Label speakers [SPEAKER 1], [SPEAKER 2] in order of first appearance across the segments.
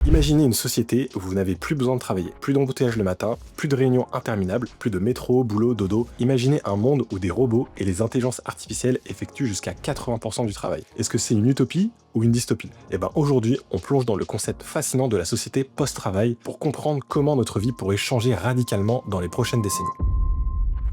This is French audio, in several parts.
[SPEAKER 1] Imaginez une société où vous n'avez plus besoin de travailler, plus d'embouteillage le matin, plus de réunions interminables, plus de métro, boulot, dodo. Imaginez un monde où des robots et les intelligences artificielles effectuent jusqu'à 80% du travail. Est-ce que c'est une utopie ou une dystopie? Eh bien aujourd'hui, on plonge dans le concept fascinant de la société post-travail pour comprendre comment notre vie pourrait changer radicalement dans les prochaines décennies.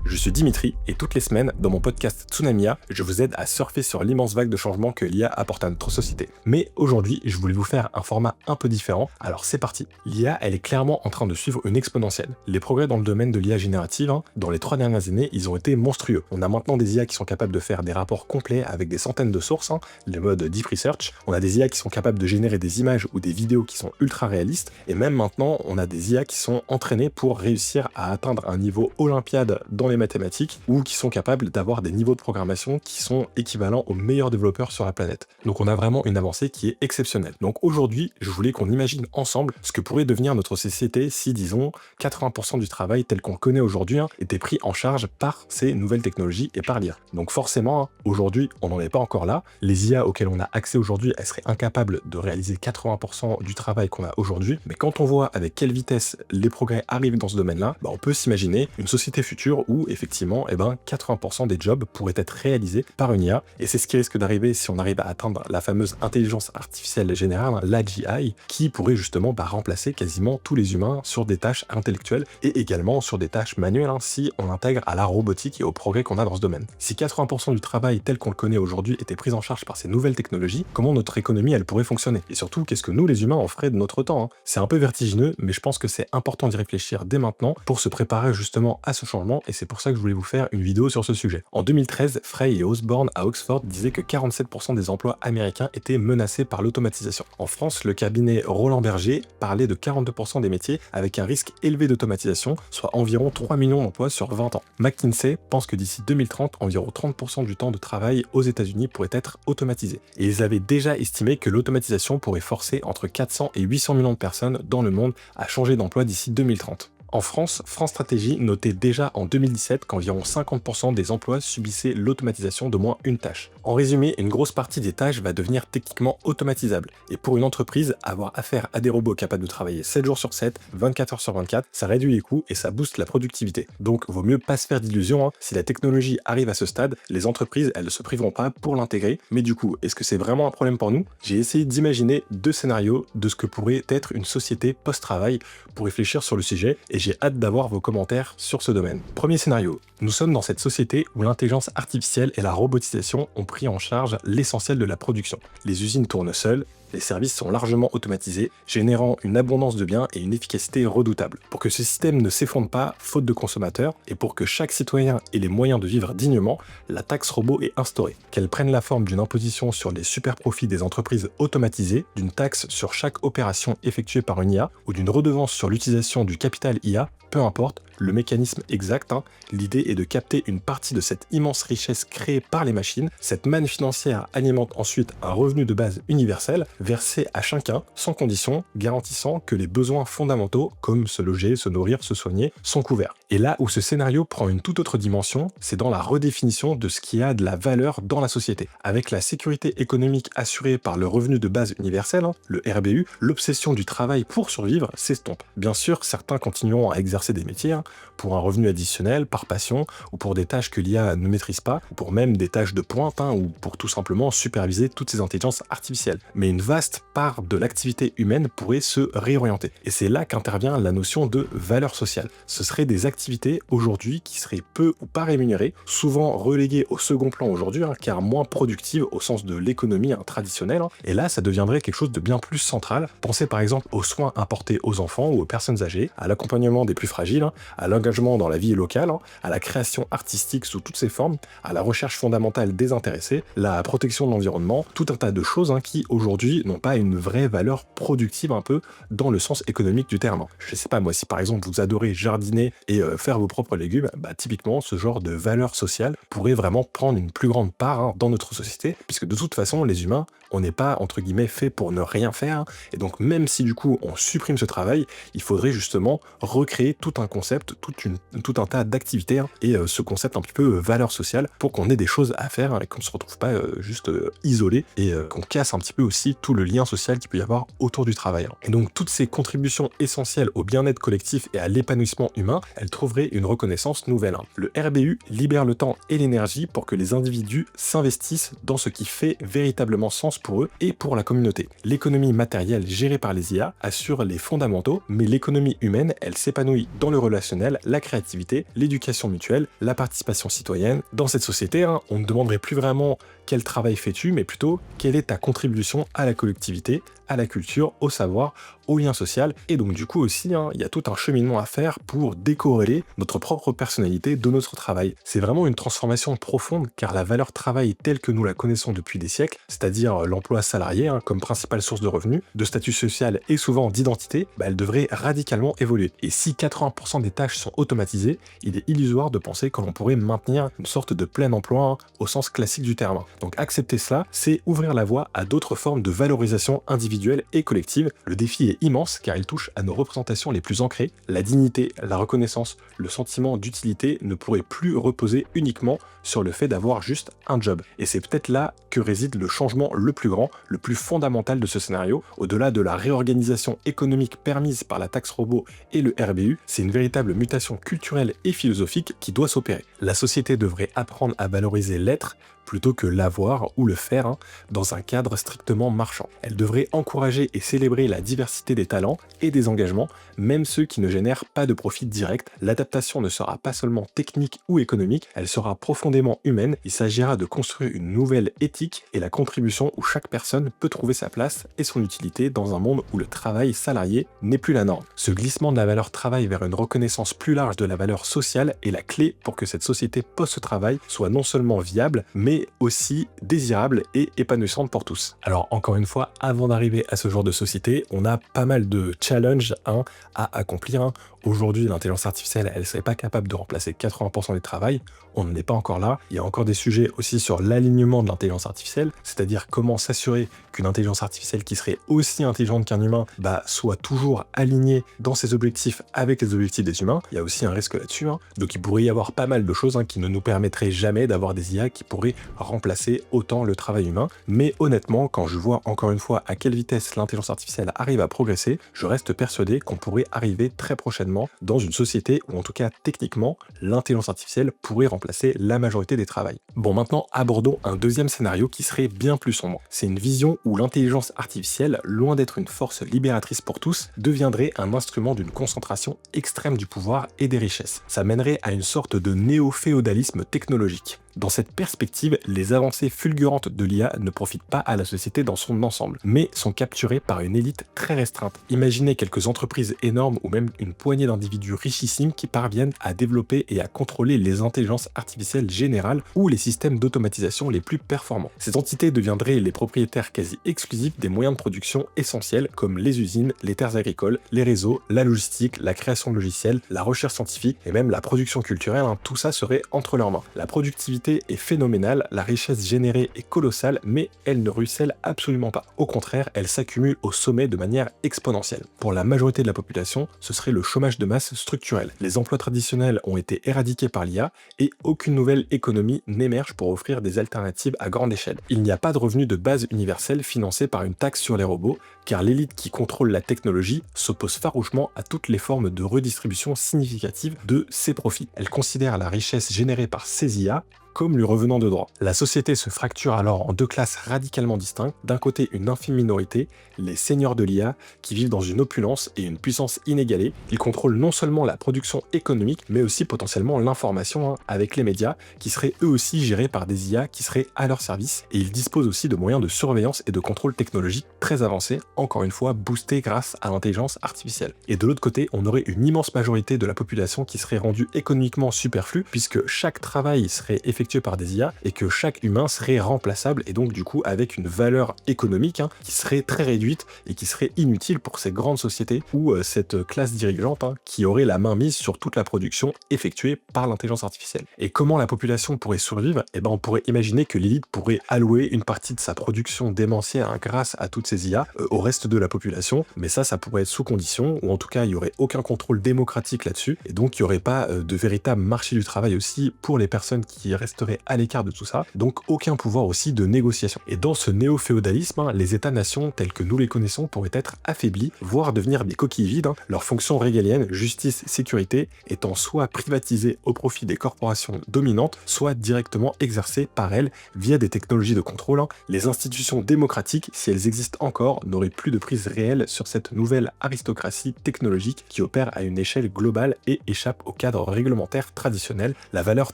[SPEAKER 1] Je suis Dimitri et toutes les semaines, dans mon podcast Tsunamia, je vous aide à surfer sur l'immense vague de changements que l'IA apporte à notre société. Mais aujourd'hui, je voulais vous faire un format un peu différent, alors c'est parti. L'IA, elle est clairement en train de suivre une exponentielle. Les progrès dans le domaine de l'IA générative, dans les 3 dernières années, ils ont été monstrueux. On a maintenant des IA qui sont capables de faire des rapports complets avec des centaines de sources, le mode Deep Research. On a des IA qui sont capables de générer des images ou des vidéos qui sont ultra réalistes. Et même maintenant, on a des IA qui sont entraînées pour réussir à atteindre un niveau olympiade dans les mathématiques ou qui sont capables d'avoir des niveaux de programmation qui sont équivalents aux meilleurs développeurs sur la planète. Donc on a vraiment une avancée qui est exceptionnelle. Donc aujourd'hui, je voulais qu'on imagine ensemble ce que pourrait devenir notre société si, disons, 80% du travail tel qu'on le connaît aujourd'hui était pris en charge par ces nouvelles technologies et par l'IA. Donc forcément, aujourd'hui, on n'en est pas encore là. Les IA auxquelles on a accès aujourd'hui, elles seraient incapables de réaliser 80% du travail qu'on a aujourd'hui. Mais quand on voit avec quelle vitesse les progrès arrivent dans ce domaine-là, on peut s'imaginer une société future où effectivement 80% des jobs pourraient être réalisés par une IA, et c'est ce qui risque d'arriver si on arrive à atteindre la fameuse intelligence artificielle générale, l'AGI, qui pourrait justement remplacer quasiment tous les humains sur des tâches intellectuelles et également sur des tâches manuelles si on intègre à la robotique et au progrès qu'on a dans ce domaine. Si 80% du travail tel qu'on le connaît aujourd'hui était pris en charge par ces nouvelles technologies, comment notre économie elle pourrait fonctionner? Et surtout, qu'est-ce que nous les humains on ferait de notre temps? C'est un peu vertigineux, mais je pense que c'est important d'y réfléchir dès maintenant pour se préparer justement à ce changement, et c'est pour ça que je voulais vous faire une vidéo sur ce sujet. En 2013, Frey et Osborne à Oxford disaient que 47% des emplois américains étaient menacés par l'automatisation. En France, le cabinet Roland Berger parlait de 42% des métiers avec un risque élevé d'automatisation, soit environ 3 millions d'emplois sur 20 ans. McKinsey pense que d'ici 2030, environ 30% du temps de travail aux États-Unis pourrait être automatisé. Et ils avaient déjà estimé que l'automatisation pourrait forcer entre 400 et 800 millions de personnes dans le monde à changer d'emploi d'ici 2030. En France, France Stratégie notait déjà en 2017 qu'environ 50% des emplois subissaient l'automatisation d'au moins une tâche. En résumé, une grosse partie des tâches va devenir techniquement automatisable. Et pour une entreprise, avoir affaire à des robots capables de travailler 7 jours sur 7, 24 heures sur 24, ça réduit les coûts et ça booste la productivité. Donc, vaut mieux pas se faire d'illusions. Si la technologie arrive à ce stade, les entreprises, elles ne se priveront pas pour l'intégrer. Mais du coup, est-ce que c'est vraiment un problème pour nous? J'ai essayé d'imaginer 2 scénarios de ce que pourrait être une société post-travail pour réfléchir sur le sujet, et j'ai hâte d'avoir vos commentaires sur ce domaine. Premier scénario, nous sommes dans cette société où l'intelligence artificielle et la robotisation ont pris en charge l'essentiel de la production. Les usines tournent seules, les services sont largement automatisés, générant une abondance de biens et une efficacité redoutable. Pour que ce système ne s'effondre pas, faute de consommateurs, et pour que chaque citoyen ait les moyens de vivre dignement, la taxe robot est instaurée. Qu'elle prenne la forme d'une imposition sur les super-profits des entreprises automatisées, d'une taxe sur chaque opération effectuée par une IA, ou d'une redevance sur l'utilisation du capital IA, peu importe le mécanisme exact, l'idée est de capter une partie de cette immense richesse créée par les machines. Cette manne financière alimente ensuite un revenu de base universel, versé à chacun, sans condition, garantissant que les besoins fondamentaux, comme se loger, se nourrir, se soigner, sont couverts. Et là où ce scénario prend une toute autre dimension, c'est dans la redéfinition de ce qui a de la valeur dans la société. Avec la sécurité économique assurée par le revenu de base universel, le RBU, l'obsession du travail pour survivre s'estompe. Bien sûr, certains continueront à exercer des métiers, pour un revenu additionnel, par passion, ou pour des tâches que l'IA ne maîtrise pas, ou pour même des tâches de pointe, ou pour tout simplement superviser toutes ces intelligences artificielles. Mais une vaste part de l'activité humaine pourrait se réorienter. Et c'est là qu'intervient la notion de valeur sociale. Ce seraient des activités aujourd'hui qui seraient peu ou pas rémunérées, souvent reléguées au second plan aujourd'hui, car moins productives au sens de l'économie traditionnelle. Et là, ça deviendrait quelque chose de bien plus central. Pensez par exemple aux soins apportés aux enfants ou aux personnes âgées, à l'accompagnement des plus fragiles, à l'engagement dans la vie locale, à la création artistique sous toutes ses formes, à la recherche fondamentale désintéressée, la protection de l'environnement, tout un tas de choses qui aujourd'hui n'ont pas une vraie valeur productive un peu dans le sens économique du terme. Je sais pas moi, si par exemple vous adorez jardiner et faire vos propres légumes, typiquement ce genre de valeur sociale pourrait vraiment prendre une plus grande part dans notre société, puisque de toute façon les humains, on n'est pas entre guillemets fait pour ne rien faire, et donc même si du coup on supprime ce travail, il faudrait justement recréer tout un concept adopte tout un tas d'activités et ce concept un petit peu valeur sociale pour qu'on ait des choses à faire et qu'on ne se retrouve pas juste isolé et qu'on casse un petit peu aussi tout le lien social qu'il peut y avoir autour du travail. Et donc toutes ces contributions essentielles au bien-être collectif et à l'épanouissement humain, elles trouveraient une reconnaissance nouvelle. Le RBU libère le temps et l'énergie pour que les individus s'investissent dans ce qui fait véritablement sens pour eux et pour la communauté. L'économie matérielle gérée par les IA assure les fondamentaux, mais l'économie humaine, elle s'épanouit dans le relationnel, la créativité, l'éducation mutuelle, la participation citoyenne. Dans cette société, on ne demanderait plus vraiment quel travail fais-tu, mais plutôt quelle est ta contribution à la collectivité, à la culture, au savoir, au lien social. Et donc du coup aussi, il y a tout un cheminement à faire pour décorréler notre propre personnalité de notre travail. C'est vraiment une transformation profonde, car la valeur travail telle que nous la connaissons depuis des siècles, c'est-à-dire l'emploi salarié comme principale source de revenus, de statut social et souvent d'identité, elle devrait radicalement évoluer. Et si 80% des tâches sont automatisées, il est illusoire de penser que l'on pourrait maintenir une sorte de plein emploi au sens classique du terme. Donc accepter cela, c'est ouvrir la voie à d'autres formes de valorisation individuelle et collective. Le défi est immense car il touche à nos représentations les plus ancrées. La dignité, la reconnaissance, le sentiment d'utilité ne pourraient plus reposer uniquement sur le fait d'avoir juste un job. Et c'est peut-être là que réside le changement le plus grand, le plus fondamental de ce scénario. Au-delà de la réorganisation économique permise par la taxe robot et le RBU, c'est une véritable mutation culturelle et philosophique qui doit s'opérer. La société devrait apprendre à valoriser l'être plutôt que l'avoir ou le faire dans un cadre strictement marchand. Elle devrait encourager et célébrer la diversité des talents et des engagements, même ceux qui ne génèrent pas de profit direct. L'adaptation ne sera pas seulement technique ou économique, elle sera profondément humaine. Il s'agira de construire une nouvelle éthique et la contribution où chaque personne peut trouver sa place et son utilité dans un monde où le travail salarié n'est plus la norme. Ce glissement de la valeur travail vers une reconnaissance plus large de la valeur sociale est la clé pour que cette société post-travail soit non seulement viable, mais aussi désirable et épanouissante pour tous. Alors encore une fois, avant d'arriver à ce genre de société, on a pas mal de challenges à accomplir. Aujourd'hui, l'intelligence artificielle, elle ne serait pas capable de remplacer 80% du travail. On n'en est pas encore là. Il y a encore des sujets aussi sur l'alignement de l'intelligence artificielle, c'est-à-dire comment s'assurer qu'une intelligence artificielle qui serait aussi intelligente qu'un humain soit toujours alignée dans ses objectifs avec les objectifs des humains. Il y a aussi un risque là-dessus. Donc il pourrait y avoir pas mal de choses qui ne nous permettraient jamais d'avoir des IA qui pourraient remplacer autant le travail humain. Mais honnêtement, quand je vois encore une fois à quelle vitesse l'intelligence artificielle arrive à progresser, je reste persuadé qu'on pourrait arriver très prochainement dans une société où en tout cas techniquement l'intelligence artificielle pourrait remplacer la majorité des travails. Bon, maintenant abordons un deuxième scénario qui serait bien plus sombre. C'est une vision où l'intelligence artificielle, loin d'être une force libératrice pour tous, deviendrait un instrument d'une concentration extrême du pouvoir et des richesses. Ça mènerait à une sorte de néo-féodalisme technologique. Dans cette perspective, les avancées fulgurantes de l'IA ne profitent pas à la société dans son ensemble, mais sont capturées par une élite très restreinte. Imaginez quelques entreprises énormes ou même une poignée d'individus richissimes qui parviennent à développer et à contrôler les intelligences artificielles générales ou les systèmes d'automatisation les plus performants. Ces entités deviendraient les propriétaires quasi exclusifs des moyens de production essentiels comme les usines, les terres agricoles, les réseaux, la logistique, la création de logiciels, la recherche scientifique et même la production culturelle. Tout ça serait entre leurs mains. La productivité est phénoménale, la richesse générée est colossale, mais elle ne ruisselle absolument pas. Au contraire, elle s'accumule au sommet de manière exponentielle. Pour la majorité de la population, ce serait le chômage de masse structurel. Les emplois traditionnels ont été éradiqués par l'IA et aucune nouvelle économie n'émerge pour offrir des alternatives à grande échelle. Il n'y a pas de revenu de base universel financé par une taxe sur les robots, car l'élite qui contrôle la technologie s'oppose farouchement à toutes les formes de redistribution significative de ses profits. Elle considère la richesse générée par ces IA comme lui revenant de droit. La société se fracture alors en deux classes radicalement distinctes. D'un côté, une infime minorité, les seigneurs de l'IA, qui vivent dans une opulence et une puissance inégalée. Ils contrôlent non seulement la production économique, mais aussi potentiellement l'information avec les médias, qui seraient eux aussi gérés par des IA qui seraient à leur service. Et ils disposent aussi de moyens de surveillance et de contrôle technologique très avancés, encore une fois boostés grâce à l'intelligence artificielle. Et de l'autre côté, on aurait une immense majorité de la population qui serait rendue économiquement superflue, puisque chaque travail serait effectué effectuées par des IA et que chaque humain serait remplaçable et donc du coup avec une valeur économique qui serait très réduite et qui serait inutile pour ces grandes sociétés ou cette classe dirigeante qui aurait la main mise sur toute la production effectuée par l'intelligence artificielle. Et comment la population pourrait survivre? Eh ben, on pourrait imaginer que l'élite pourrait allouer une partie de sa production démentielle grâce à toutes ces IA au reste de la population, mais ça pourrait être sous condition, ou en tout cas il n'y aurait aucun contrôle démocratique là-dessus, et donc il n'y aurait pas de véritable marché du travail aussi pour les personnes qui resteraient à l'écart de tout ça, donc aucun pouvoir aussi de négociation. Et dans ce néo-féodalisme, les États-nations tels que nous les connaissons pourraient être affaiblis, voire devenir des coquilles vides, leurs fonctions régaliennes, justice, sécurité, étant soit privatisées au profit des corporations dominantes, soit directement exercées par elles via des technologies de contrôle. Les institutions démocratiques, si elles existent encore, n'auraient plus de prise réelle sur cette nouvelle aristocratie technologique qui opère à une échelle globale et échappe au cadre réglementaire traditionnel. La valeur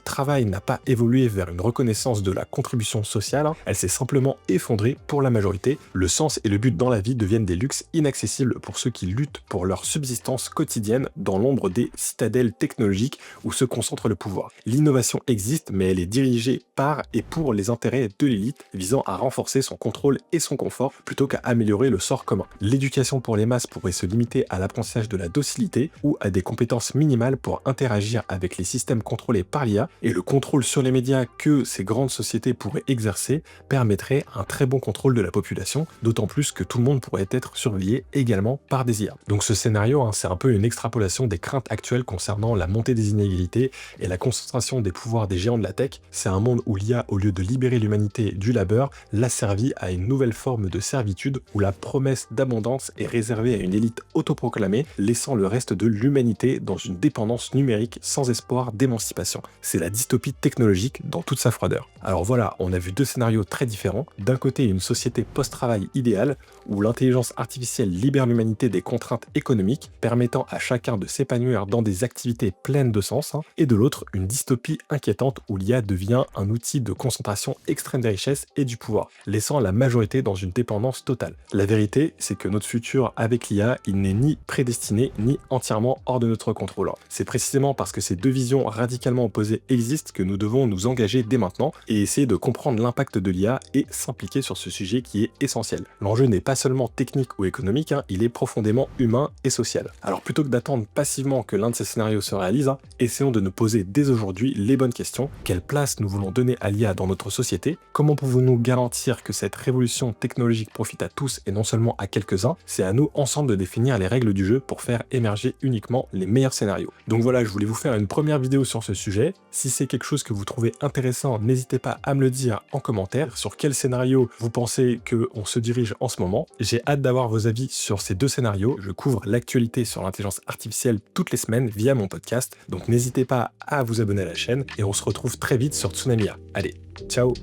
[SPEAKER 1] travail n'a pas évolué vers une reconnaissance de la contribution sociale, elle s'est simplement effondrée pour la majorité. Le sens et le but dans la vie deviennent des luxes inaccessibles pour ceux qui luttent pour leur subsistance quotidienne dans l'ombre des citadelles technologiques où se concentre le pouvoir. L'innovation existe, mais elle est dirigée par et pour les intérêts de l'élite, visant à renforcer son contrôle et son confort plutôt qu'à améliorer le sort commun. L'éducation pour les masses pourrait se limiter à l'apprentissage de la docilité ou à des compétences minimales pour interagir avec les systèmes contrôlés par l'IA, et le contrôle sur les médias que ces grandes sociétés pourraient exercer permettrait un très bon contrôle de la population, d'autant plus que tout le monde pourrait être surveillé également par des IA. Donc ce scénario, c'est un peu une extrapolation des craintes actuelles concernant la montée des inégalités et la concentration des pouvoirs des géants de la tech. C'est un monde où l'IA, au lieu de libérer l'humanité du labeur, l'asservit à une nouvelle forme de servitude où la promesse d'abondance est réservée à une élite autoproclamée, laissant le reste de l'humanité dans une dépendance numérique sans espoir d'émancipation. C'est la dystopie technologique dans toute sa froideur. Alors voilà, on a vu deux scénarios très différents. D'un côté, une société post-travail idéale où l'intelligence artificielle libère l'humanité des contraintes économiques, permettant à chacun de s'épanouir dans des activités pleines de sens, et de l'autre, une dystopie inquiétante où l'IA devient un outil de concentration extrême des richesses et du pouvoir, laissant la majorité dans une dépendance totale. La vérité, c'est que notre futur avec l'IA, il n'est ni prédestiné ni entièrement hors de notre contrôle. C'est précisément parce que ces deux visions radicalement opposées existent que nous devons nous engager dès maintenant et essayer de comprendre l'impact de l'IA et s'impliquer sur ce sujet qui est essentiel. L'enjeu n'est pas seulement technique ou économique, il est profondément humain et social. Alors plutôt que d'attendre passivement que l'un de ces scénarios se réalise, essayons de nous poser dès aujourd'hui les bonnes questions. Quelle place nous voulons donner à l'IA dans notre société? Comment pouvons-nous garantir que cette révolution technologique profite à tous et non seulement à quelques-uns? C'est à nous ensemble de définir les règles du jeu pour faire émerger uniquement les meilleurs scénarios. Donc voilà, je voulais vous faire une première vidéo sur ce sujet. Si c'est quelque chose que vous trouvez intéressant, n'hésitez pas à me le dire en commentaire sur quel scénario vous pensez qu'on se dirige en ce moment. J'ai hâte d'avoir vos avis sur ces deux scénarios. Je couvre l'actualité sur l'intelligence artificielle toutes les semaines via mon podcast, donc n'hésitez pas à vous abonner à la chaîne et on se retrouve très vite sur Tsunami. Allez, ciao!